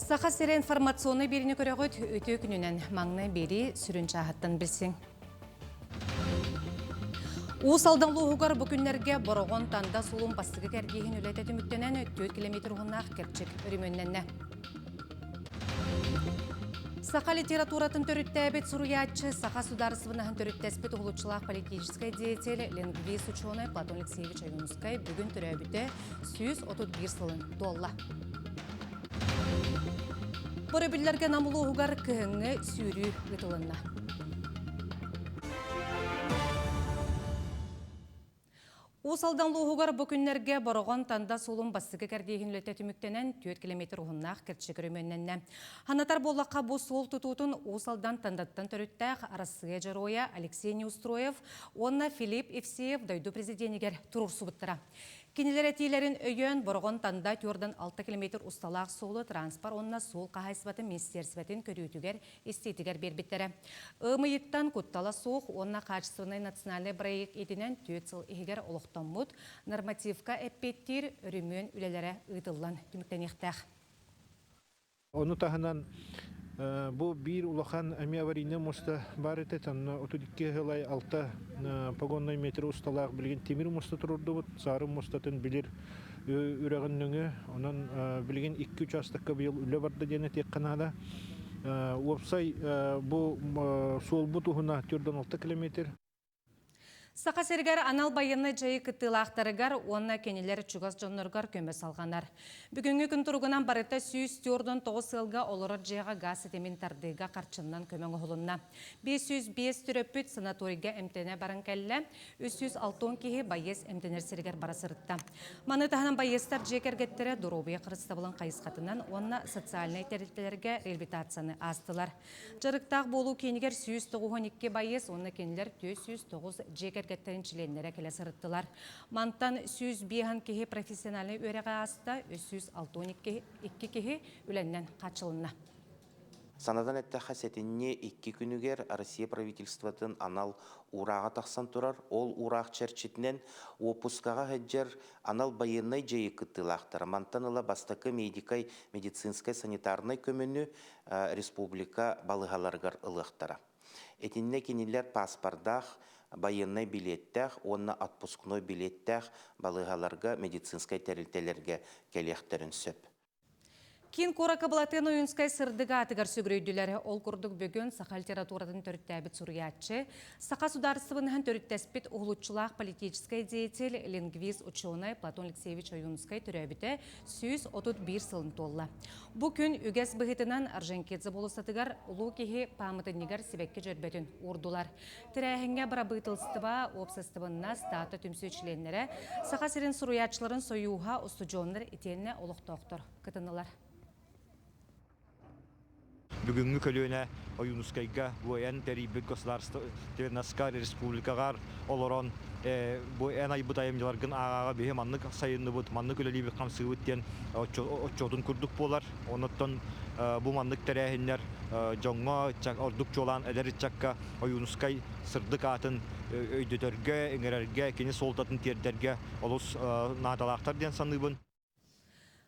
Саха сире информационный берini көрөгөт өтө күнүнөн маңны бери сүрүн чаһаттан билсиң. Усалдан лугугар бүкүннерге борогон танда сулун бастыгы кергейин үлетети мүттөнен 4 километр угуннаах керчик өрүмөнненне. Саха литературатын төрүттәбет суруячы Саха сударысыбынаһын төрүттәспет улуччулаах политической деятель лингвист ученый Платон Алексеевич Аюнскай бүгүн төрөбүтө 131 сылын долла. Боребиллерге намылуғығар күйіңі сүйрі ұтылынна. Усалдан луғығар бүкінлерге борған танда солын бастығы кәрдейін үлеті түміктенен 4 километр ұғыннақ кіртші көріменненне. Ханатар болаққа бұл сол тұтутын Усалдан тандаттан төріттәқ арасыға жароя Алексей Неустроев, онна Филипп Евсеев дойду президенігер тұрыр сұбыттыра. Кенелер әтейлерін өйен борған танда түрден 6 километр ұсталақ солы транспорт онна сол қағайсыбатын министерсібетін көрітігер эстетігер бербеттері. Өмейіттан көттала соқ онна қачысыны национальный проект етінен 4 сыл егер олықтан мұд нормативка әппеттер өрімен үлелері ұйтылан түміктен ектәқ. Onu tahınan bu bir ulakan əmi avarini mosta var ete tanına 32 hılay alta pagonnay metre ustalaq bilgin temir mosta tururdu bu sarı mostatın bilir üreğinlüğü onun bilgin 2-3 astakka bir yıl üle vardı dene tek kanada opsay bu sol butuhuna türden 6 kilometre. Саха сергер анал байыны жайы кыттылақтарыгар, онна кенелер чугас жонноргар көмі салғанар. Бүгінгі күн тұрғынан барыта сүйіз тюрдон 9 сылға олырыр жайға газ етемін тардыға қарчыннан көмің ұғылынна. 505 түрөппіт санаторийға әмтене барын кәлі, 360 кейі байыз әмтенер сергер барасырытта. Маны тағынан байыстар жекергеттері дұробия қырыстабылын қайысқатынан, онна социальный территориялерге реабилитацияны астылар. Жарықтақ болу кенегер 192 байыз, онна кенелер 409 жекер геттерин членлері келе сырыттылар. Мантан 101 кеге профессиональный өреға аста 362 кеге үленнен қачылына. Санадан әтті қасетіне 2 күнігер Россия правительствотын анал ураға тақсан тұрар. Ол урақ чәрчетінен опускаға әджер анал байынай жайы күттілақтыр. Мантан ұла бастақы медикай, медицинскай, санитарнай көміні республика балығаларғар ұлықтыра. Этинне кенелер паспордақ, байынай билеттәқ, онна отпускной билеттәқ балығаларға медицинскай тәрілтелерге келектерін сөп. Кин кора кабалатын ойынскай сырдыға атығар сөгірейділері ол күрдік бөгін Саха литературадың төріттәбіт суриятчы, Саха сударысыбының төріттәспет ұғылучылақ политическай деятель лингвист ученый Платон Алексеевич Аюнскай төрәбіті 131 сылын толла. Бұ күн үгәс бұғытынан Аржанкетзі болысатығар ұлу кеге памытынығар себекке жөрбетін ордулар. Тірәхінге бұра бұйтылстыба опсыстыбынна статы түмсөчіленлері Саха сирен суриятчыларын союға ұстыжонлар етеніне олықтоқтыр кытынылар. Бүгүнгү көлөөнө Аюнскайга буян терибик государственная республикагар олорон бу энай бутайымжыларгын агага бе маннык сайынны бут маннык өлелибик камсыбыттен отчотун курдук болар. Оноттон бу маннык терехиннер жоңго чак ордук жолан эдеричакка Аюнскай сырдык атын өйдөтөргө эңерерге кени солдатын тердерге олус нааталактар ден саныбын.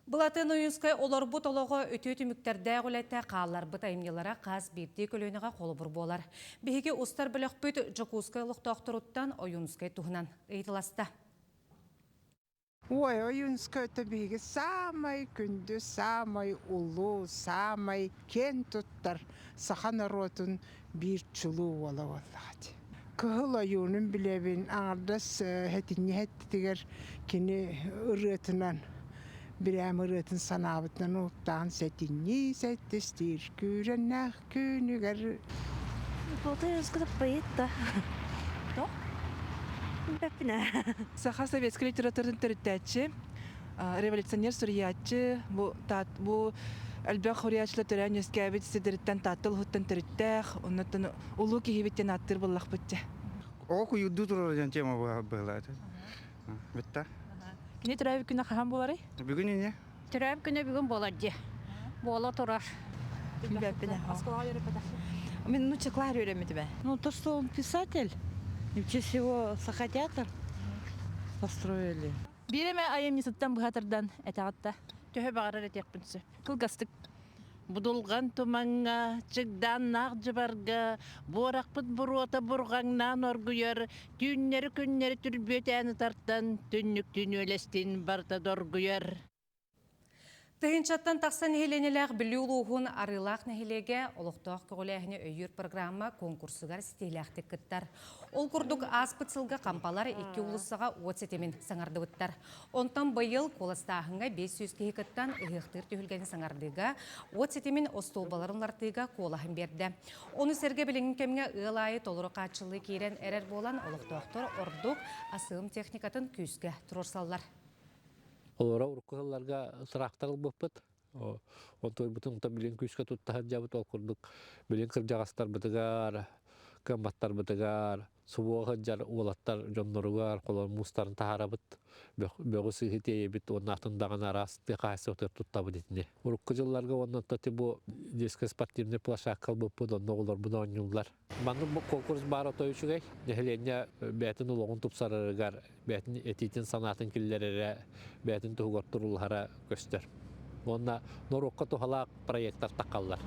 Бұлатын ойынскай олар бұт олығы өте түміктерді ғолетті қалар бұт айымнелара қаз бейді көлөніға қолы бұр болар. Бейге ұстар білік бүт жүкускай ұлықтақтырыттан ойынскай тұғынан ұйтыласты. Ой, ойынскай өті бейге самай күнді, самай ұлу, самай кен тұттар Саха народын бір чулу ола олағады. Кығыл ойынын білебін аңардас хәтіне хәттігер кені ұрытынан bir əmrətin sanabıtdan uqtan sətinni səttestir kürənəq künügər. Болды özгүліп байытта. Бәпіне. Саха советский литературын төріттәтші, революционер сүриятчы, бұл әлбәқ хуриятшылы түрән өскәбет сідіріттен татыл хуттан төріттәқ, оннаттан ұлу кейбеттен аттыр боллақ бұтты. О, күйуді тұрардан тема болады. Бітті. Кіне түрәбі күні қаған болары? Бүгін не? Түрәбі күні бүгін болады. Бола тұрар. Бәпіне. Аскалға өріп бәдәші. Мен нучеклар öğrenmedi ben. Ну, то, что он писатель, и в честь его Саха-театр построили. Биреме айым нисыттан бұхатырдан әтағатта. Төһө бағарар етекпінсі. Кылгастык Будулган туманга, чыгдан нақ жыбарга, борақпыт буруата бурғаңнан оргуяр, түннері күннері түрбет әні тарттан, түннік түн өлестен барта доргуяр. Тыгынчаттан тақсан хеленелер білі ұлуғын арылақ нәхелеге олықтақ көғіләхіне өйір программа конкурсығар стиляқтық кіттар. Ол күрдік аспыцылға қампалар 2 ұлысыға от сетемін саңарды бұттар. Онтан байыл қоластағынға 500 кейкіттан ұйықтыр түйілген саңардыға от сетемін остолбаларын лартыға қолағын берді. Оны сәрге біліңін кемге ұлайы толыры қатшылы кейрен әрер болан олықтақтар ордық асығым техникатын күйіске тұрорсалар. Олора уруккаларга сырақтар бұппыт. Онтой бұтын білен күйіске тұттаған жабыт ол күрдік. Білен кіржағастар бұтығар, көмбаттар бұтығар, суығы жар олаттар жонларығар, қолар мұстарын тағарабыт. Бөгі сығытейе біт, оның ақтындаған арасты қайсы өтір тұттабы детіне. Урукка жылларға оның тәті бұл дескі спортивный плашаққал бұппыт, оның оғылар бұна ойнылар. Маңы бұл конкурс бар отой үшігей, нәхілене бәтін ұлығын тұпсарығар, бәтін ететін санатын келлерері, бәтін тұғығар тұрылғара көстер. Онна норукка тухалақ проекттар тақаллар.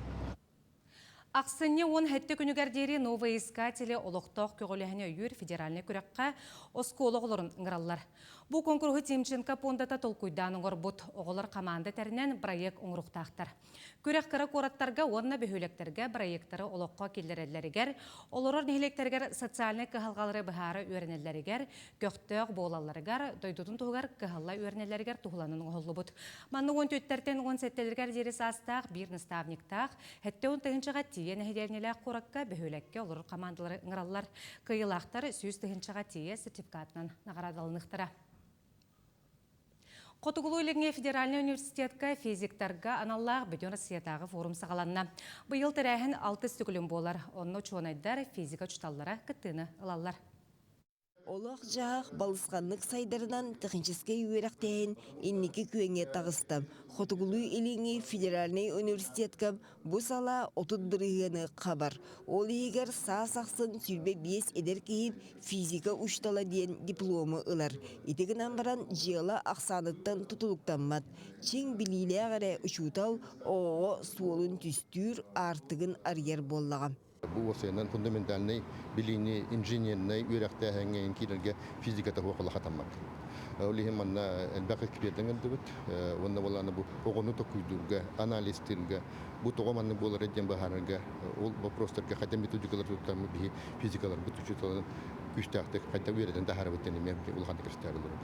Ақсынне он хәтті күнігердері новые искатели олықтақ көғіліғіне үйір федеральный күрекқа осколығылырын ыңыралар. Бұл конкурғы Тимченко пондата толкуйдан ұңыр бұд оғылар команда тәрінен проект ұңырықтақтар. Күрек қыры қораттарға онына бөхөлектерге проекттары олыққа келдерелерігер, олырыр нехелектергер социальный кығалғалары бұхары өрінелерігер, көқтөк болаларығар, дойдудың тұғығар кығалла өрінелерігер тұғыланын ұғылы бұд. Манны 14-тен 17-лергер дері састақ, бір наставниктақ, хәтті 10-тығыншыға тие нәхедернелер қораққа бөхөлекке олырыр командалары ыңыралар. Кыйылақтар сүйіз тығыншыға тие сертификатынан нағарадалынықтыра. Қотығылу еліңе Федеральный университетка физиктарға аналлағы бөтен Россиятағы форум сағаланна. Бұйыл тәрәхін 6 стүгілім болар. Онны чуанайдар физика чуталлара кіттіні алалар. Олақ жақ балысқанлық сайдарынан технический үйерақтайын иннекі күйеңе тағыстым. Хотугулу илиңи Федеральный университетка бұл сала 31-ны қабар. Ол егер сақсын сүрбе 5 едер кейіп физика ұштала дейін дипломы ылар. Итігінен баран жиыла ақсаныттан тұтылықтанмат. Чең білейлі ағары ұшутал оғы суолын түстүр артығын арьер боллағам. Бұл осыянан фундаментальный, билийный, инженерный үйрәкті әңгейін кейлерге физиката оқылы қатаммат. Олихим манна әлбәқі кіпердің әлді бүт. Онна боланы бұл оғыны тоқүйдуға, анализтерге, бұл тоға манны болар әден бағарыға, ол вопростарға қайта методикалар тұттармы бейі физикалар бұт үшіталарын күштәқтік, қайта үйреден тахары бүттені мен ұлғанды кірістәрілер.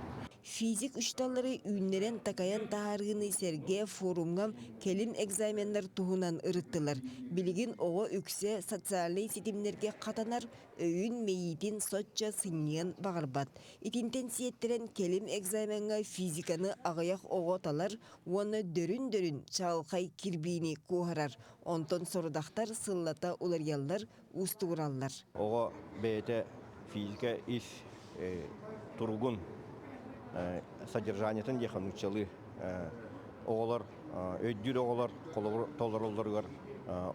Физик үшталары үйінлерін такаян тахарғыны серге форумгам келим экзаменлер туғынан ырыттылар. Білігін оғы үксе социальный сетимнерге қатанар өйін мейітін сотча сынген бағарбат. Итинтен сиеттерен келим экзаменға физиканы ағаяқ оғы талар, оны дөрін-дөрін чалқай кирбейіне қоғарар. Онтон сорудақтар сыллата уларялар, устуғыралар. Оғы бәйті физика ис тұрғын содержаниятын дехан учалы оғылар, өйдір оғылар, толар оларғар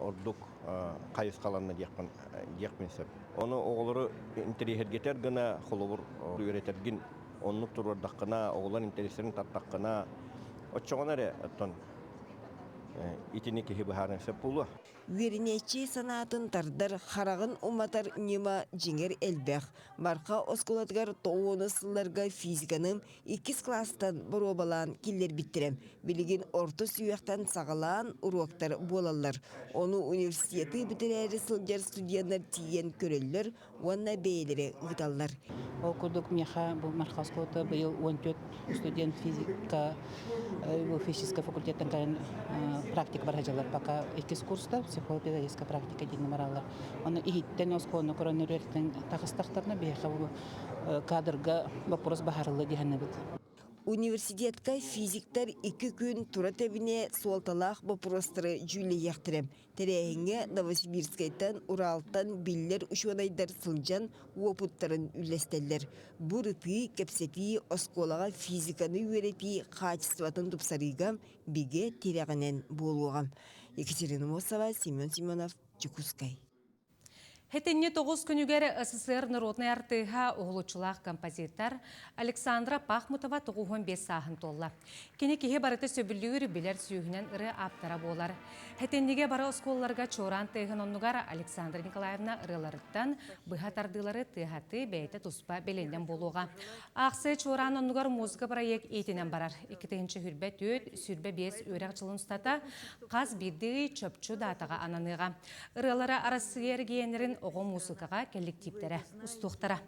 ордук қайыз қаланына декпенсіп. Оны оғылары интерегергетер гына қолыбыр үйретерген, онлық тұрвардаққына, оғылар интерестерін таттаққына, отчоғын әрі итini kehi baharın sepulu. Вернечи санатын тардар харагын уматар нема жиңер элбэх. Марқа осколатгар тоуыны сылларга физиканым 2 класстан боробалан киллер биттирем. Билигин орто сүйяқтан сағалан уруактар болалар. Оны университеті бітірәрі сылжар студиянар тиен көреллер, уанна бейлері ұйталар. Ол күрдік меха бұл марқа осколаты бұл 14 студент физика физический факультеттен кайын практика баражалар. Пока 2 курста психолого-педагогическая практика дейін маралар. Оны ихиттен осколыны коронавирустың тағыстақтарына бейхі кадрға вопрос бағарылы дейіні бұд. Университетка физиктар 2 күн тура тәбіне суалталақ вопростары жүлі яқтырым. Тәрәйінге Новосибирскайттан, Уралтан биллер үшуанайдар сылжан опыттарын үлестелер. Бұрыты кәпсеті осколаға физиканы өреті қачестватын тұпсарыға биге терәғінен болуғам. Екатерина Мосова, Семен Симонов, Чекускай. Хетенне 9 күнігер СССР народный артыға оғылучылақ композитор Александра Пахмутова 95 сағын толла. Кені кеге барыты сөбілігір білер сүйігінен ұры аптара болар. Хетеннеге бары осколларға чоран тыгын оннугар Александра Николаевна ұрыларыттан бұға тардылары тыгаты бәйті тұспа беленден болуға. Ақсы чоран оннугар музыка проект етінен барар. 2-ші хүрбе 4, сүрбе 5 өрек жылын ұстата қаз бірді чөпчу датаға ананыға. Ұрылары арасы ергенерін оғы музыкаға коллективтері ұстуқтара.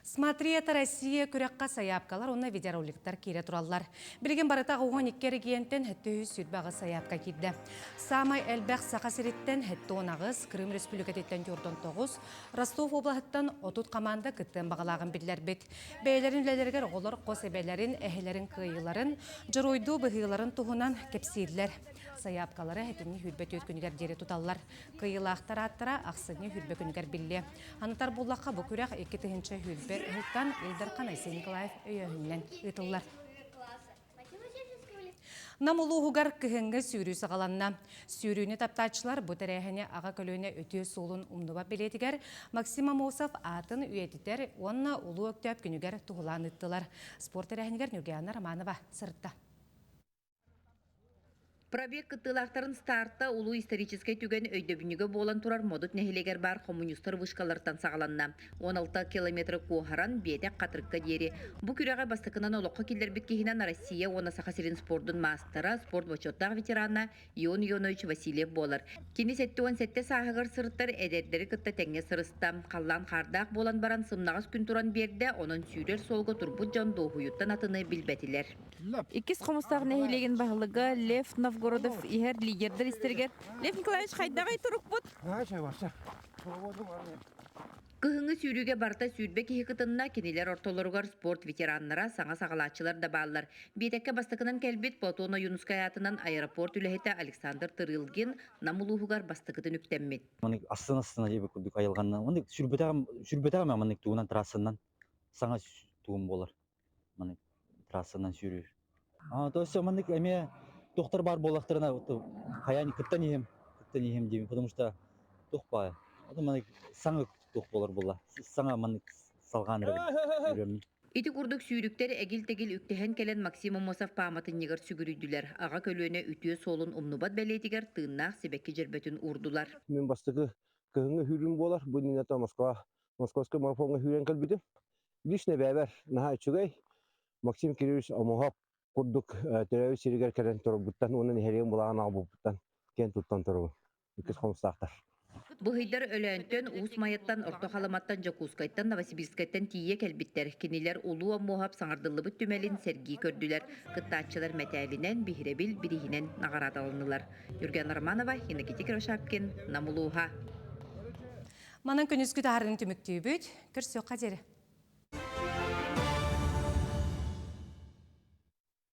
Смотри, это Россия күрекқа саяпкалар, оны видеороликтар кере тураллар. Білген барытағы 12 региенттен хетті сүрбағы саяпка кирді. Самай әлбәқ сақасыреттен хетті онағыз, Крым Республикатеттен 4-9, Ростов облағыттан 30 команда күттен бағалағын білдер бет. Бәйлерін үлелергер олар қос әбәлерін, әхелерін қиыларын, жыройду бұғыларын тұғынан кепсейділер. Саяпкалары хетінні хүрбет өт күнігер дері тұталлар. Қиылақтар аттыра ақсыны хүрбе күнігер білі. Анытар боллаққа бұл күрек 2-ші хүрбе ұлттан Элдархан Айсен Николаев өйіғінен ұйтылар. Намулуғығар кіхінгі сүйрі сағаланна. Сүйріні таптачылар бұтырәхіне аға көліне өте солын ұмнуба білетігер Максим Амосов атын үйетітер, онына ұлу өктеп күнігер тұғылан ұттылар. Спорт әрәхінігер Нұргияна Романова сыртта. Пробег кыттылақтарын старта улу исторический түген өйдөбүнүгө болан турар модут нехилегер бар коммунистер вышкалардан сағаланна. 16 километр куохаран бетек қатырыкка дери. Бу күрәгә бастыкынан олоққа килдер биткихинен Россия оны Сахасирин спордун мастера, спорт бочоттағы ветерана Ион Ионович Васильев болар. Кені сәттуан сәтте сағығыр сырыттар әдердері кытта тәңе сырыста. Қаллан қардақ болан баран сымнағыз күн туран берді, оның сүйрер солғы турбут жан доғуюттан атыны билбетилер. Иккис қомыстағы нәхилеген бағылығы Лев Новгородов ихер лидердер истергер. Лев Николаевич қайдағай тұрық бұд? Кыһыңы сүйрүүгө барта сүйрбе киһи кытынна кинилер ортолоругар спорт ветераннара саңа сагалаачылар да баалар. Биетекке бастыкынан келбит Платона Юнускай атынан аэропорт үлэхете Александр Тырылгин намулуугар бастыкытын үктеммит. Манык астына жебе күрдүк айылганна. Манык сүрбетеге манык туунан трассынан саңа туум болар. Манык трассынан сүйрүр. То есть манык эме доктор бар болактарына хаяни кыттан ием дейм, потому что тохпа. Манык саңа тух болар була. Саңа манык салгандыр. Ити курдук сүйрүктер эгил-тегил үктehen келен Максим Амосов паматын негер сүгүрүдүлер. Ага көлөөнө үтүө солун умнубат белетигер тыыннаах себекки жербетин урдулар. Мен бастыгы кыһыңы хүрүн болар. Бу нинета Московский марафонга хүрен келбидим. Лишне бәбәр наһа чугай Максим Кириллович Амосов курдук терәү сиригер керен торбуттан онун херен булаган албуттан кен туттан тору. Икис хомстактар. Бұхыйдар өлөөнтөн уус майаттан орто халаматтан Жакускайттан Новосибирскайттан тие келбиттер. Кинилер улуу аммуһап саңардыллыбыт түмелин серги көрдүлер. Кыттаачылар мәтәбинен бихиребил бирихинен нагарат алынылар. Юрген Романова, Иннокентий Кравшапкин, Намулууха. Манан күнүскү таарын түмүктүүбүт, көрсө кадери.